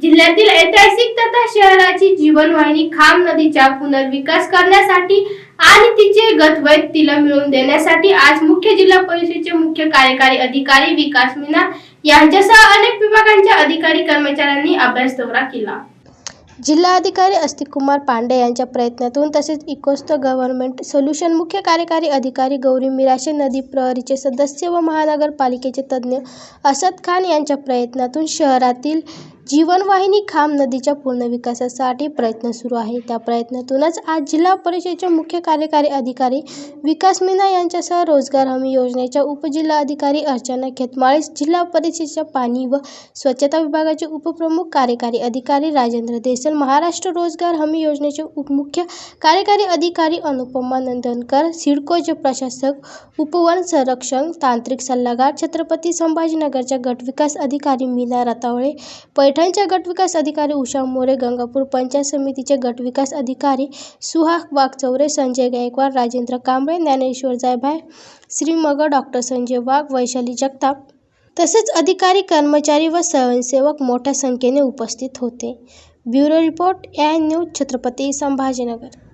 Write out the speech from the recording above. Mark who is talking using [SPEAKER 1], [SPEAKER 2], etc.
[SPEAKER 1] जिल्ह्यातील ऐतिहासिक तथा शहराची जीवनवाहिनी खाम नदीचा पुनर्विकास करण्यासाठी आणि तिचे गतवैधतीला मिळवून देण्यासाठी आज मुख्य जिल्हा परिषदेचे मुख्य कार्यकारी अधिकारी विकास मीना यांच्यासह अनेक विभागांच्या अधिकारी कर्मचाऱ्यांनी अभ्यास दौरा केला।
[SPEAKER 2] जिल्हाधिकारी अस्तिकुमार पांडे यांच्या प्रयत्नातून तसेच इकोस्ट गव्हर्नमेंट सोल्युशन मुख्य कार्यकारी अधिकारी गौरी मिराशे, नदी प्रहरीचे सदस्य व महानगरपालिकेचे तज्ज्ञ असद खान यांच्या प्रयत्नातून शहरातील जीवनवाहिनी खाम नदीच्या पुनर्विकासासाठी प्रयत्न सुरू आहे। त्या प्रयत्नातूनच आज जिल्हा परिषदेचे मुख्य कार्यकारी अधिकारी विकास मीना यांच्यासह रोजगार हमी योजनेच्या उपजिल्हाधिकारी अर्चना खेतमाळे, जिल्हा परिषदेच्या पाणी व स्वच्छता विभागाचे उपप्रमुख कार्यकारी अधिकारी राजेंद्र देसल, महाराष्ट्र रोजगार हमी योजनेचे उपमुख्य कार्यकारी अधिकारी अनुपमा नंदनकर, सिडकोचे प्रशासक, उपवन संरक्षण तांत्रिक सल्लागार छत्रपती संभाजीनगरच्या गटविकास अधिकारी मीना रतावळे, पैठणच्या गटविकास अधिकारी उषा मोरे, गंगापूर पंचायत समितीचे गटविकास अधिकारी सुहास वाघचौरे, संजय गायकवाड, राजेंद्र कांबळे, ज्ञानेश्वर जायभाय, श्रीमग डॉक्टर संजय वाघ, वैशाली जगताप तसेच अधिकारी, कर्मचारी व स्वयंसेवक मोठ्या संख्येने उपस्थित होते। Bureau report, AI news, Chhatrapati Sambhajinagar.